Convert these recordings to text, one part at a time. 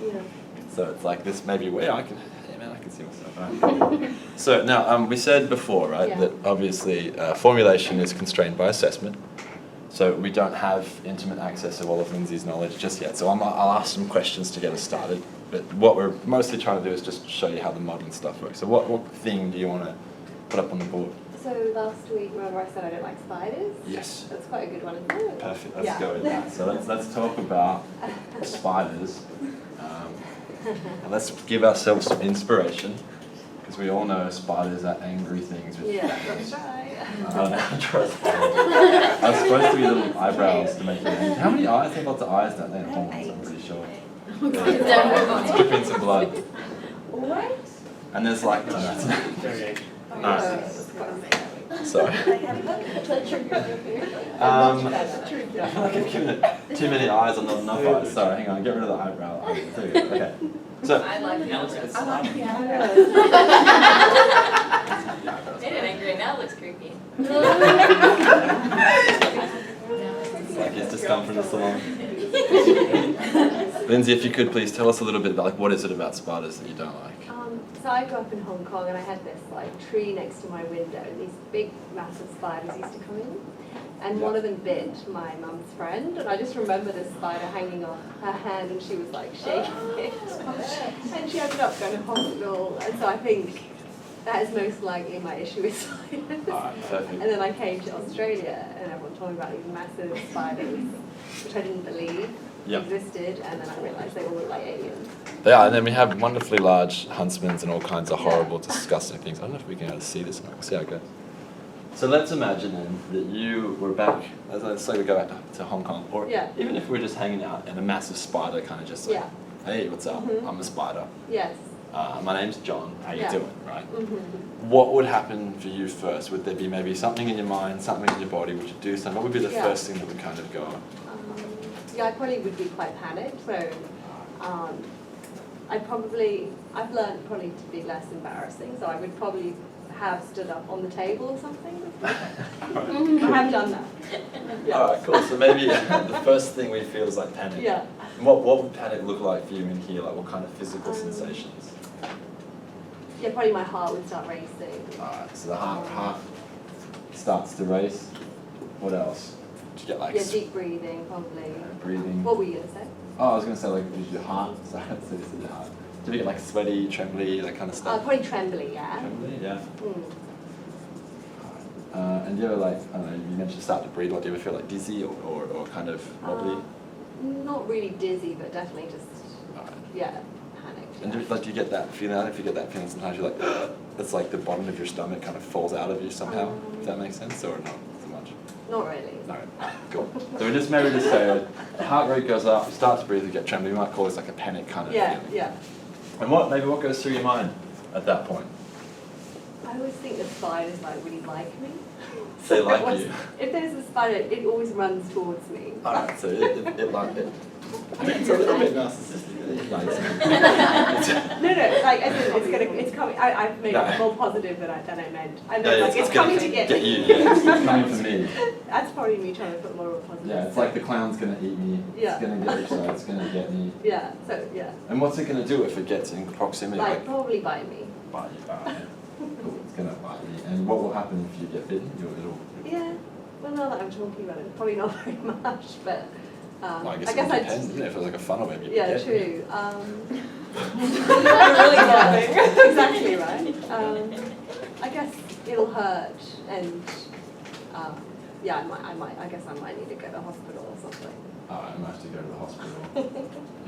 Yeah. So it's like this maybe where I can see myself. Right? So now we said before, right, that obviously formulation is constrained by assessment. So we don't have intimate access to all of Lindsay's knowledge just yet. So I'll ask some questions to get us started. But what we're mostly trying to do is just show you how the modelling stuff works. So what thing do you want to put up on the board? So last week, remember I said I don't like spiders? Yes. That's quite a good one, isn't it? Perfect. Let's go with that. So let's talk about spiders. And let's give ourselves some inspiration, because we all know spiders are angry things. With That's right. I was supposed to be little eyebrows to make it angry. How many eyes? I think lots of eyes, don't they? In hormones, I'm pretty sure. It's dripping some blood. What? And there's like, sorry. I feel like I've given it too many eyes or not enough eyes. Sorry, hang on, get rid of the eyebrow. Okay. So I like the eyebrows. I like the eyebrows. Made it angry, now it looks creepy. it's like it's just come from the salon. Lindsay, if you could please tell us a little bit about what is it about spiders that you don't like? So I grew up in Hong Kong, and I had this tree next to my window, and these big massive spiders used to come in, and one of them bit my mum's friend, and I just remember this spider hanging on her hand, and she was shaking it, and she ended up going to hospital. And so I think that is most likely my issue with spiders. Perfect. And then I came to Australia, and everyone told me about these massive spiders, which I didn't believe existed, and then I realised they all look like aliens. They are, and then we have wonderfully large huntsmans and all kinds of horrible, disgusting things. I don't know if we can see this, and I can see how it goes. So let's imagine then that you were back, let's say we go back to Hong Kong, or even if we were just hanging out and a massive spider kind of just hey, what's up? I'm a spider. Yes. My name's John, how you doing, right? What would happen for you first? Would there be maybe something in your mind, something in your body, would you do something? What would be the first thing that would kind of go? I probably would be quite panicked, so I've learned probably to be less embarrassing, so I would probably have stood up on the table or something. I have done that. Alright, cool. So maybe the first thing we feel is like panic. Yeah. What would panic look like for you in here? Like what kind of physical sensations? Yeah, probably my heart would start racing. Alright, so the heart starts to race. What else? Do you get deep breathing, probably. Breathing. What were you going to say? Oh, I was going to say your heart. Sorry, so this is your heart. Do you get sweaty, trembly, that kind of stuff? Probably trembly, yeah. Trembly, yeah. And do you ever I don't know, you mentioned start to breathe, do you ever feel dizzy or kind of wobbly? Not really dizzy, but definitely just, panicked. And do you get that feeling? I don't know if you get that feeling sometimes you're it's like the bottom of your stomach kind of falls out of you somehow. Does that make sense or not so much? Not really. No. Cool. So we just maybe say the heart rate goes up, you start to breathe, you get trembly. We might call this a panic kind of feeling. Yeah. And what goes through your mind at that point? I always think that spiders really like me. They like you. If there's a spider, it always runs towards me. Alright, so it liked it. I mean, it's a little bit narcissistic. It likes it. It's coming. I've made it more positive than I meant. I meant it's coming to get me. It's coming for me. That's probably me trying to put more positive. Yeah, it's like the clown's gonna eat me. Yeah. It's gonna get excited. It's gonna get me. Yeah. So yeah. And what's it gonna do if it gets in proximity? Probably bite me. Bite you. Cool. It's gonna bite me. And what will happen if you get bitten? Yeah. Well, now that I'm talking about it, probably not very much, but. I guess it depends, isn't it? If it was like a funnel, maybe. Yeah, true. Really nothing. Exactly right. I guess it'll hurt, and I guess I might need to go to hospital or something. I might have to go to the hospital,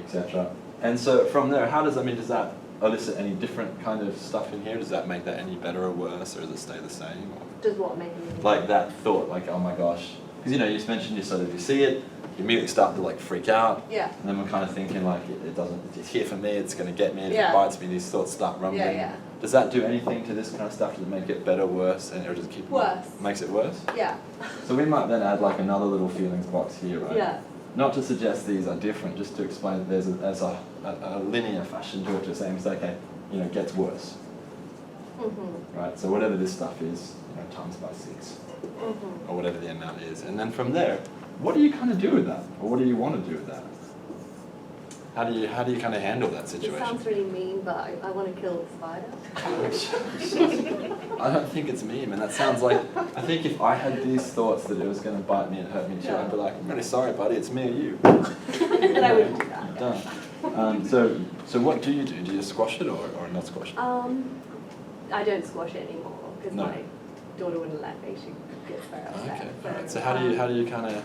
etc. And so from there, does that elicit any different kind of stuff in here? Does that make that any better or worse, or does it stay the same? Or? Does what make it? Like that thought, oh my gosh, because you just mentioned you see it. You immediately start to freak out. Yeah. And then we're kind of thinking it's here for me, it's going to get me, if it bites me, these thoughts start rumbling. Yeah. Does that do anything to this kind of stuff? Does it make it better, worse, or does it keep worse? Makes it worse? Yeah. So we might then add another little feelings box here, right? Yeah. Not to suggest these are different, just to explain that there's a linear fashion to it, just saying, it gets worse. Right? So whatever this stuff is, times by 6. Or whatever the amount is. And then from there, what do you kind of do with that? Or what do you want to do with that? How do you kind of handle that It situation? sounds really mean, but I want to kill the spider. I don't think it's me, man. That sounds like, I think if I had these thoughts that it was going to bite me and hurt me too, I'd be like, I'm really sorry, buddy, it's me or you. But I wouldn't do that. Done. So what do? Do you squash it or not squash it? I don't squash it anymore because No. my daughter wouldn't let me. She gets very upset. Okay. So, Alright. So how do you kind of It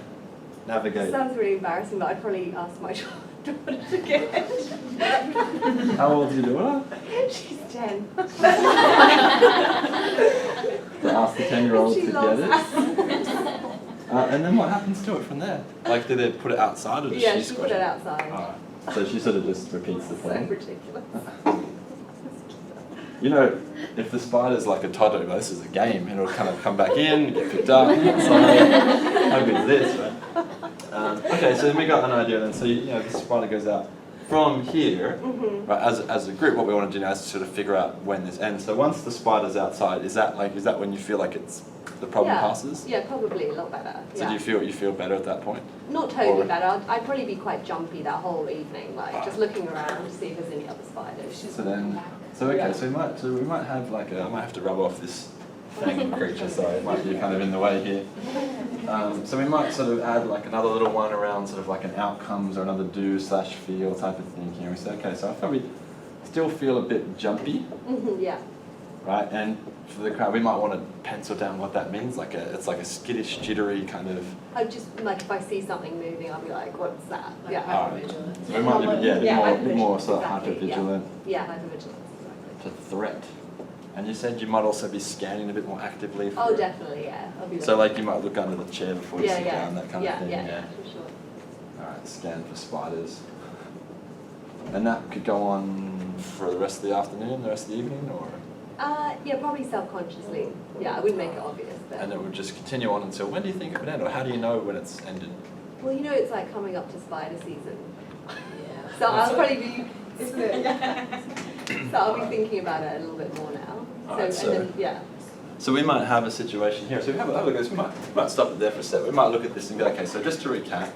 navigate? sounds really embarrassing, but I'd probably ask my daughter to get it. How old is your daughter? She's 10. To ask the 10-year-old She to loves get it. And then what happens to it from there? Like, do they put it outside or does Yeah, she she squash put it outside. Alright. So she sort of just repeats the So thing. ridiculous. You know, if the spider's like a toddler, this is a game. It'll kind of come back in, get picked up. It's like, how good is this, right? Okay, so then we got an idea then. So you know, the spider goes out from here, right? As a group, what we want to do now is to sort of figure out when this ends. So once the spider's outside, is that when you feel like it's the problem passes? Yeah, probably a lot better. So Yeah. do you feel better at that point? Not totally Or- better. I'd probably be quite jumpy that whole evening, like just looking around to see if there's any other spiders. So then, so we might have like I might have to rub off this fang creature. Sorry, it might be kind of in the way here. So we might sort of add like another little one around sort of like an outcomes or another do/feel type of thing here. We say, okay, so I probably still feel a bit jumpy, Yeah. right? And for the crowd, we might want to pencil down what that means. It's like a skittish, jittery kind of. I just like if I see something moving, I'll be like, "What's that?" Yeah. Hypervigilance. So we might be a bit more sort of Exactly, hypervigilant. Yeah, hypervigilance. Exactly. To threat. And you said you might also be scanning a bit more actively. For Oh, definitely. Yeah. I'll be. So like you might look under the chair before you Yeah, sit yeah. down, that kind Yeah, of thing. yeah, for sure. All right, scan for spiders. And that could go on for the rest of the afternoon, the rest of the evening, or? Yeah, probably self-consciously. Yeah, I wouldn't make it obvious. But And it would just continue on until when do you think it would end, or how do you know when it's ended? well, you know, it's like coming up to spider season, Yeah. so I'll probably be. Isn't it? So I'll be thinking about it a little bit more now. Alright, so- and then, yeah. So we might have a situation here. So we have a look at this. We might stop it there for a sec. We might look at this and go, okay, so just to recap,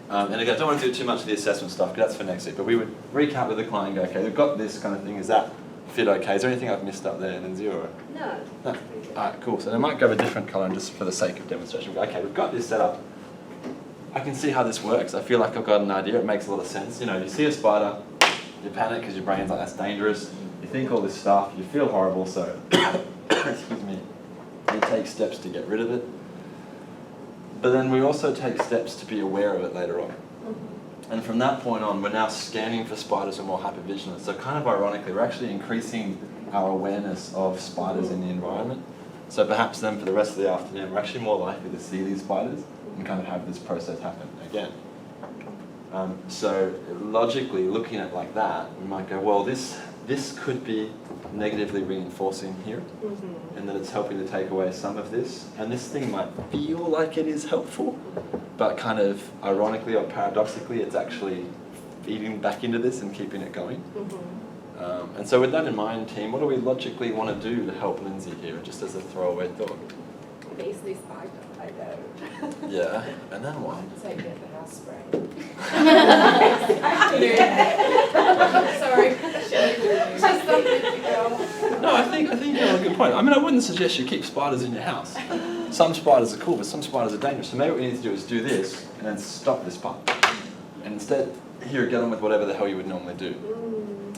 and again, I don't want to do too much of the assessment stuff because that's for next week, but we would recap with the client and go, okay, we've got this kind of thing. Is that fit okay? Is there anything I've missed up there? And then zero. No. No. Alright, cool. So I might go with a different colour and just for the sake of demonstration, we'll go, okay, we've got this set up. I can see how this works. I feel like I've got an idea. It makes a lot of sense. You know, you see a spider, you panic because your brain's like, that's dangerous. You think all this stuff, you feel horrible, so, excuse me, you take steps to get rid of it. But then we also take steps to be aware of it later on. And from that point on, we're now scanning for spiders and more hypervigilant. So kind of ironically, we're actually increasing our awareness of spiders in the environment. So perhaps then for the rest of the afternoon, we're actually more likely to see these spiders and kind of have this process happen again. So logically, looking at it like that, we might go, well, this could be negatively reinforcing here, and that it's helping to take away some of this. And this thing might feel like it is helpful, but kind of ironically or paradoxically, it's actually feeding back into this and keeping it going. And so with that in mind, team, what do we logically want to do to help Lindsay here, just as a throwaway thought? Basically spider, I know. Yeah, and then what? So get the house spray. Sorry. Just something to go. No, I think you have a good point. I mean, I wouldn't suggest you keep spiders in your house. Some spiders are cool, but some spiders are dangerous. So maybe what we need to do is do this and then stop this part. And instead, here, get on with whatever the hell you would normally do.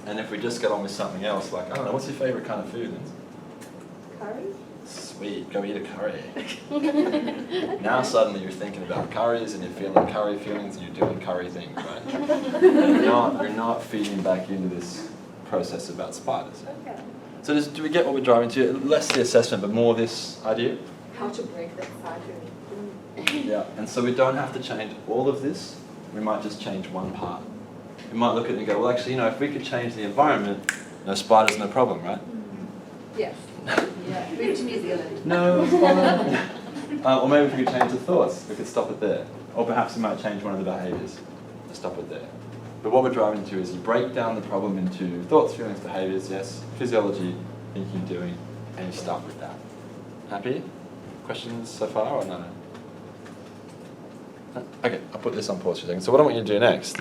And if we just get on with something else, like, I don't know, what's your favourite kind of food, Lindsay? Curry? Sweet, go eat a curry. Now suddenly you're thinking about curries and you're feeling curry feelings and you're doing curry things, right? And you're not feeding back into this process about spiders. Okay. So do we get what we're driving to? Less the assessment, but more this idea? How to break that cycle. Yeah. And so we don't have to change all of this. We might just change one part. We might look at it and go, well, actually, you know, if we could change the environment, no spiders, no problem, right? Yes. Yeah. Move to New Zealand. No. Or maybe if we could change the thoughts, we could stop it there. Or perhaps we might change one of the behaviours to stop it there. But what we're driving to is you break down the problem into thoughts, feelings, behaviours, yes, physiology, thinking, doing, and you start with that. Happy? Questions so far or no? Okay, I'll put this on pause for a second. So what I want you to do next